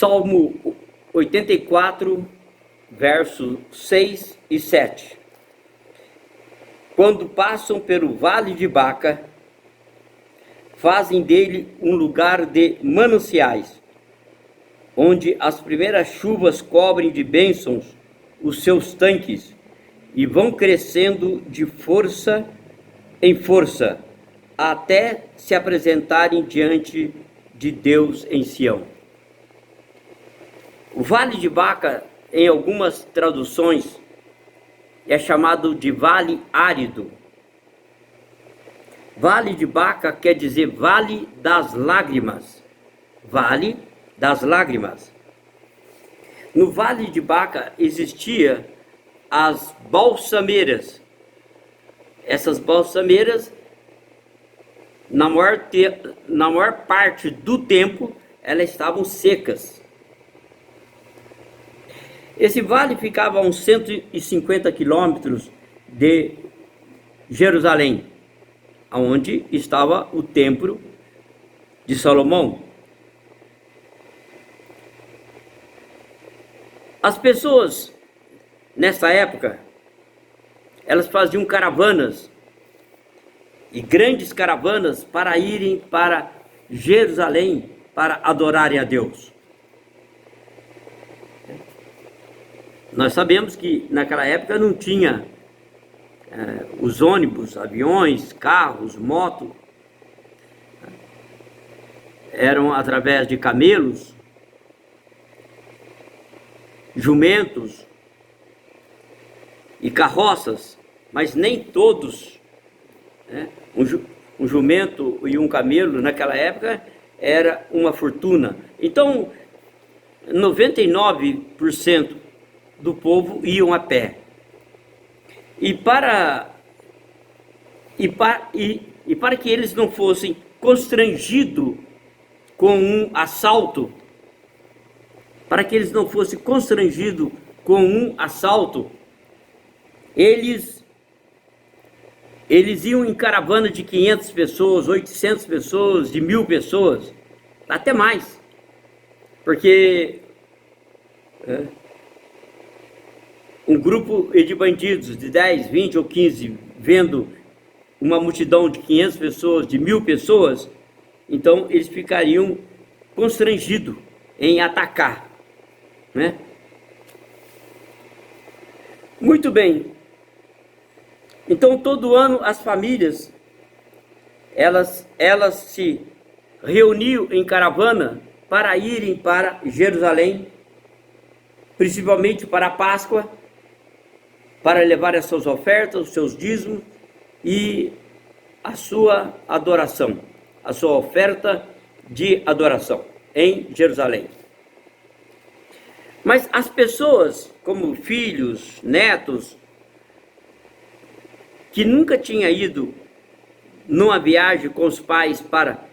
Salmo 84, versos 6 e 7. Quando passam pelo vale de Baca, fazem dele um lugar de mananciais, onde as primeiras chuvas cobrem de bênçãos os seus tanques e vão crescendo de força em força, até se apresentarem diante de Deus em Sião. O Vale de Baca, em algumas traduções, é chamado de Vale Árido. Vale de Baca quer dizer Vale das Lágrimas. Vale das Lágrimas. No Vale de Baca existia as balsameiras. Essas balsameiras, na maior parte do tempo, elas estavam secas. Esse vale ficava a uns 150 quilômetros de Jerusalém, onde estava o templo de Salomão. As pessoas, nessa época, elas faziam caravanas, e grandes caravanas, para irem para Jerusalém, para adorarem a Deus. Nós sabemos que naquela época não tinha os ônibus, aviões, carros, motos. Eram através de camelos, jumentos e carroças, mas nem todos, um jumento e um camelo naquela época era uma fortuna. Então 99% do povo iam a pé. E para que eles não fossem constrangidos com um assalto, eles iam em caravana de 500 pessoas, 800 pessoas, de 1000 pessoas, até mais, porque um grupo de bandidos de 10, 20 ou 15 vendo uma multidão de 500 pessoas, de 1000 pessoas, então eles ficariam constrangidos em atacar, né? Muito bem. Então todo ano as famílias elas se reuniam em caravana para irem para Jerusalém, principalmente para a Páscoa, para levar as suas ofertas, os seus dízimos e a sua adoração, a sua oferta de adoração em Jerusalém. Mas as pessoas, como filhos, netos, que nunca tinham ido numa viagem com os pais para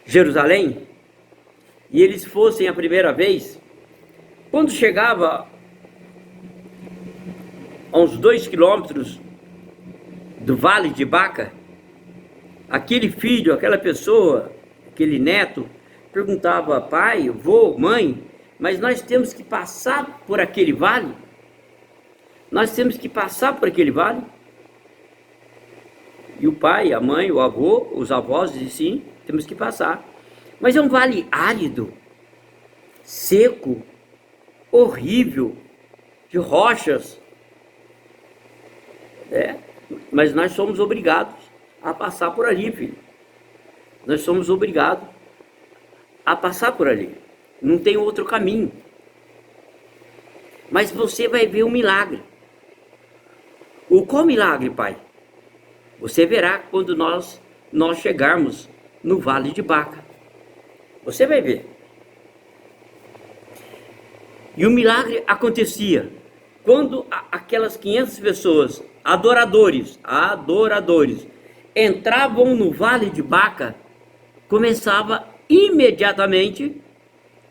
Jerusalém, e eles fossem a primeira vez, quando chegava a uns 2 quilômetros do Vale de Baca, aquele filho, aquela pessoa, aquele neto, perguntava: pai, vô, mãe, mas nós temos que passar por aquele vale? Nós temos que passar por aquele vale? E o pai, a mãe, o avô, os avós dizem: sim, temos que passar. Mas é um vale árido, seco, horrível, de rochas. Mas nós somos obrigados a passar por ali, filho. Nós somos obrigados a passar por ali. Não tem outro caminho. Mas você vai ver um milagre. Qual milagre, pai? Você verá quando nós chegarmos no Vale de Baca. Você vai ver. E o milagre acontecia quando aquelas 500 pessoas, adoradores, entravam no Vale de Baca, começava imediatamente,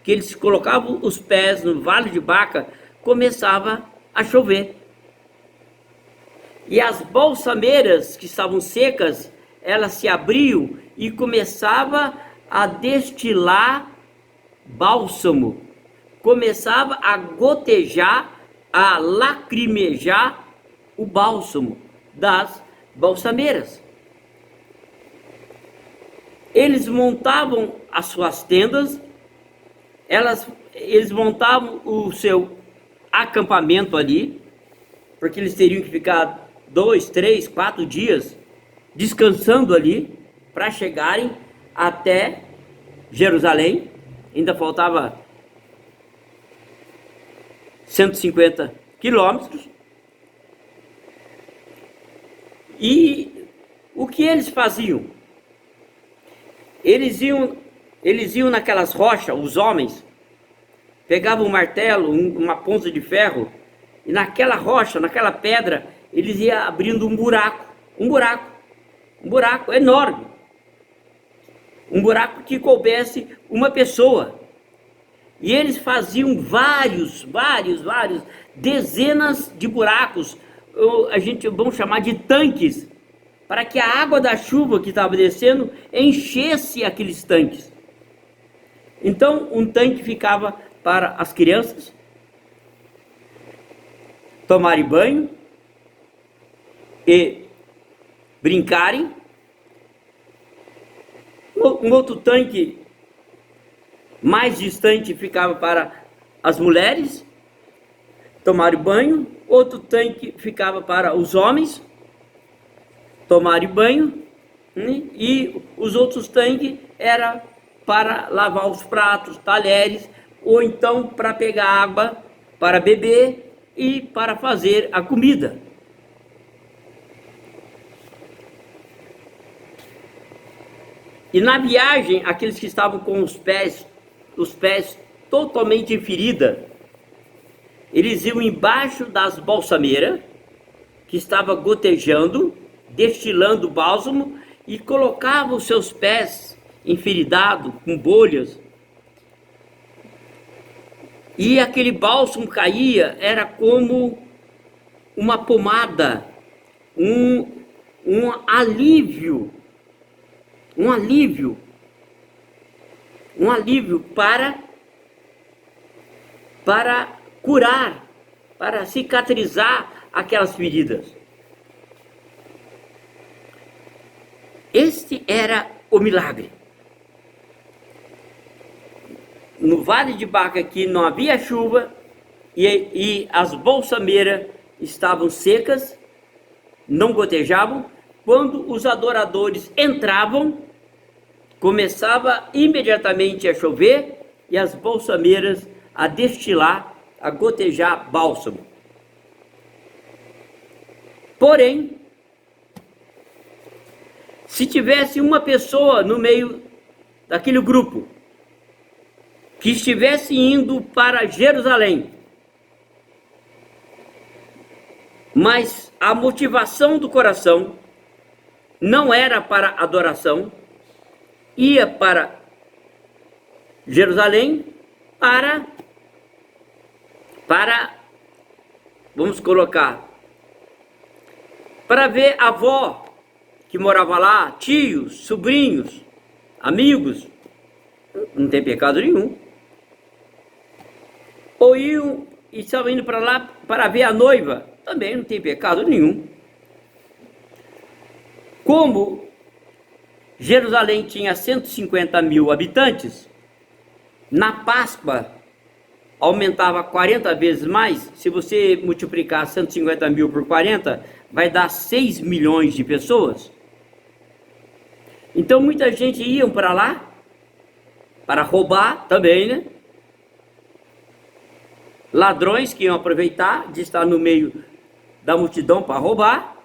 que eles colocavam os pés no Vale de Baca, começava a chover. E as balsameiras que estavam secas, elas se abriam e começava a destilar bálsamo começava a gotejar, a lacrimejar o bálsamo das balsameiras. Eles montavam as suas tendas, eles montavam o seu acampamento ali, porque eles teriam que ficar 2, 3, 4 dias descansando ali para chegarem até Jerusalém. Ainda faltava 150 quilômetros. E o que eles faziam? Eles iam naquelas rochas, os homens pegavam um martelo, uma ponta de ferro, e naquela rocha, naquela pedra, eles iam abrindo um buraco enorme, um buraco que coubesse uma pessoa. E eles faziam vários, dezenas de buracos, vamos chamar de tanques, para que a água da chuva que estava descendo enchesse aqueles tanques. Então, um tanque ficava para as crianças tomarem banho e brincarem. Um outro tanque mais distante ficava para as mulheres tomarem banho. Outro tanque ficava para os homens tomarem banho, e os outros tanques era para lavar os pratos, talheres, ou então para pegar água para beber e para fazer a comida. E na viagem, aqueles que estavam com os pés totalmente em ferida, eles iam embaixo das balsameiras, que estava gotejando, destilando bálsamo, e colocavam os seus pés enferidados, com bolhas. E aquele bálsamo caía, era como uma pomada, um alívio para curar, para cicatrizar aquelas feridas. Este era o milagre. No Vale de Baca, que não havia chuva, e as balsameiras estavam secas, não gotejavam. Quando os adoradores entravam, começava imediatamente a chover, e as balsameiras a destilar, a gotejar bálsamo. Porém, se tivesse uma pessoa no meio daquele grupo que estivesse indo para Jerusalém, mas a motivação do coração não era para adoração, ia para Jerusalém vamos colocar, para ver a avó que morava lá, tios, sobrinhos, amigos, não tem pecado nenhum. Ou iam e estavam indo para lá para ver a noiva, também não tem pecado nenhum. Como Jerusalém tinha 150 mil habitantes, na Páscoa aumentava 40 vezes mais. Se você multiplicar 150 mil por 40, vai dar 6 milhões de pessoas. Então muita gente ia para lá para roubar também, né? Ladrões que iam aproveitar de estar no meio da multidão para roubar,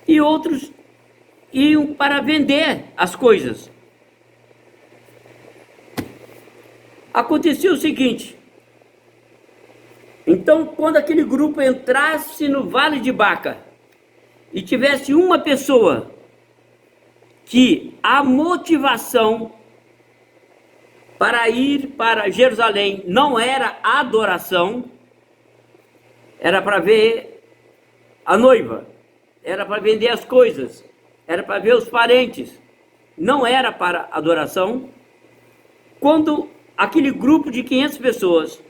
e outros iam para vender as coisas. Aconteceu o seguinte: então, quando aquele grupo entrasse no Vale de Baca e tivesse uma pessoa que a motivação para ir para Jerusalém não era adoração, era para ver a noiva, era para vender as coisas, era para ver os parentes, não era para adoração, Quando aquele grupo de 500 pessoas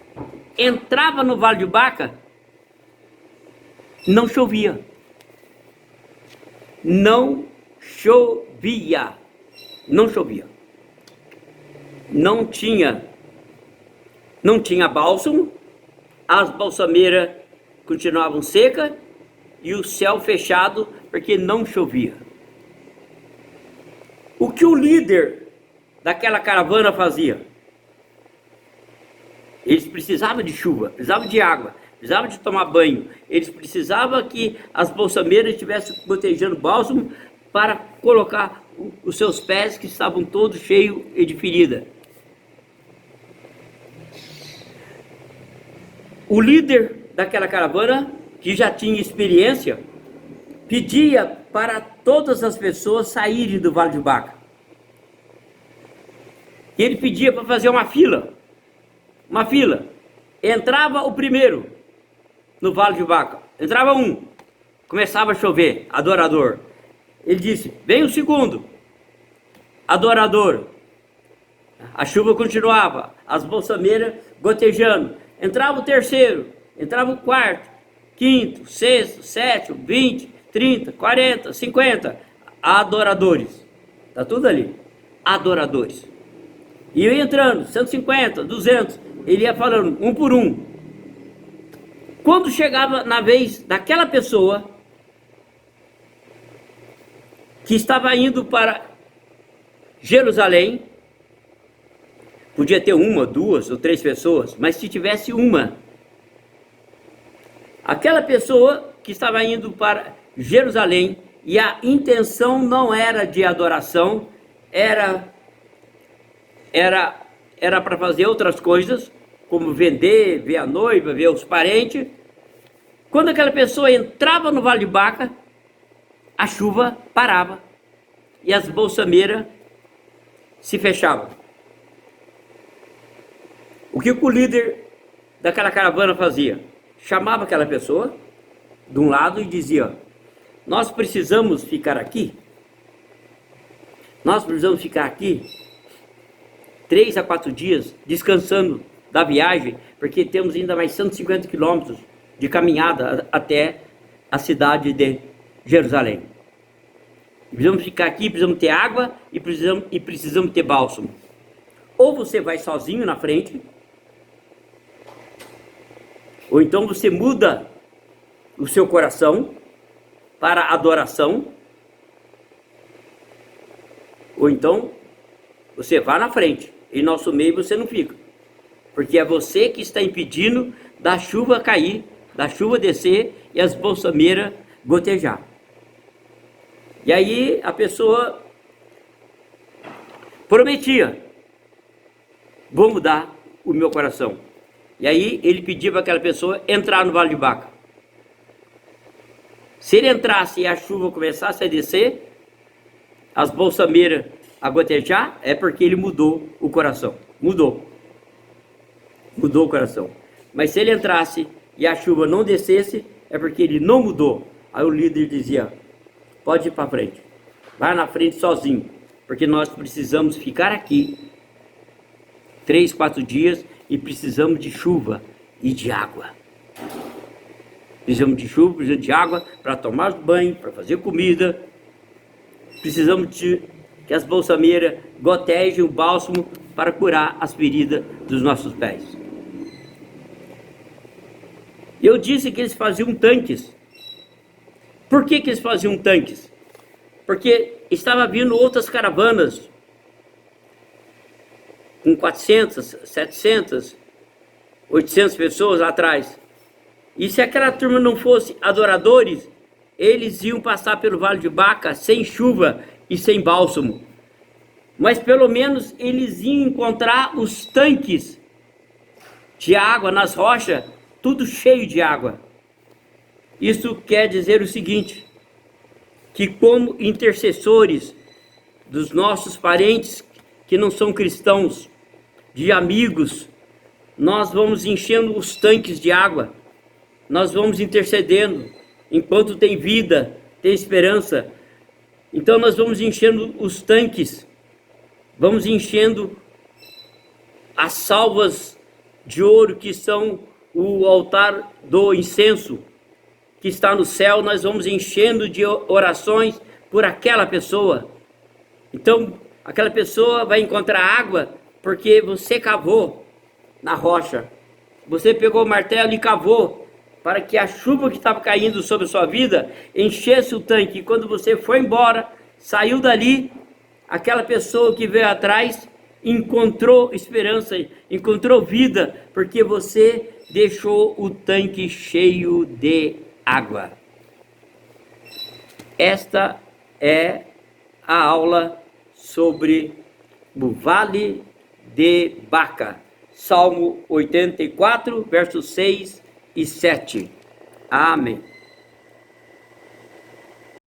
entrava no Vale de Baca, não chovia. Não chovia. Não chovia. Não tinha bálsamo, as balsameiras continuavam secas e o céu fechado porque não chovia. O que o líder daquela caravana fazia? Eles precisavam de chuva, precisavam de água, precisavam de tomar banho. Eles precisavam que as balsameiras estivessem gotejando bálsamo para colocar os seus pés que estavam todos cheios de ferida. O líder daquela caravana, que já tinha experiência, pedia para todas as pessoas saírem do Vale de Baca. Ele pedia para fazer uma fila. Uma fila. Entrava o primeiro no Vale de Baca. Entrava um. Começava a chover. Adorador. Ele disse, vem o segundo. Adorador. A chuva continuava. As balsameiras gotejando. Entrava o terceiro. Entrava o quarto. Quinto, sexto, sétimo, 20, 30, 40, 50. Adoradores. Está tudo ali. Adoradores. E eu ia entrando, 150, 200, ele ia falando, um por um. Quando chegava na vez daquela pessoa que estava indo para Jerusalém, podia ter uma, duas ou três pessoas, mas se tivesse uma, aquela pessoa que estava indo para Jerusalém, e a intenção não era de adoração, era para fazer outras coisas, como vender, ver a noiva, ver os parentes. Quando aquela pessoa entrava no Vale de Baca, a chuva parava e as balsameiras se fechavam. O que o líder daquela caravana fazia? Chamava aquela pessoa de um lado e dizia, nós precisamos ficar aqui, 3 a 4 dias, descansando da viagem, porque temos ainda mais 150 quilômetros de caminhada até a cidade de Jerusalém. Precisamos ficar aqui, precisamos ter água e precisamos ter bálsamo. Ou você vai sozinho na frente, ou então você muda o seu coração para adoração, ou então você vai na frente. Em nosso meio você não fica, porque é você que está impedindo da chuva cair, da chuva descer e as balsameiras gotejar. E aí a pessoa prometia, vou mudar o meu coração. E aí ele pedia para aquela pessoa entrar no Vale de Baca. Se ele entrasse e a chuva começasse a descer, as balsameiras a gotejar, é porque ele mudou o coração. Mudou o coração. Mas se ele entrasse e a chuva não descesse, é porque ele não mudou. Aí o líder dizia, pode ir para frente, vai na frente sozinho, porque nós precisamos ficar aqui 3, 4 dias e precisamos de chuva e de água. Precisamos de chuva, precisamos de água para tomar banho, para fazer comida. Precisamos que as balsameiras gotejem o bálsamo para curar as feridas dos nossos pés. Eu disse que eles faziam tanques. Por que eles faziam tanques? Porque estava vindo outras caravanas com 400, 700, 800 pessoas lá atrás. E se aquela turma não fosse adoradores, eles iam passar pelo Vale de Baca sem chuva e sem bálsamo. Mas pelo menos eles iam encontrar os tanques de água nas rochas, tudo cheio de água. Isso quer dizer o seguinte, que como intercessores dos nossos parentes que não são cristãos, de amigos, nós vamos enchendo os tanques de água, nós vamos intercedendo, enquanto tem vida, tem esperança. Então nós vamos enchendo os tanques, vamos enchendo as salvas de ouro que são o altar do incenso que está no céu, nós vamos enchendo de orações por aquela pessoa. Então, aquela pessoa vai encontrar água porque você cavou na rocha. Você pegou o martelo e cavou para que a chuva que estava caindo sobre a sua vida enchesse o tanque. E quando você foi embora, saiu dali, aquela pessoa que veio atrás encontrou esperança, encontrou vida, porque você deixou o tanque cheio de água. Esta é a aula sobre o Vale de Baca. Salmo 84, versos 6 e 7. Amém.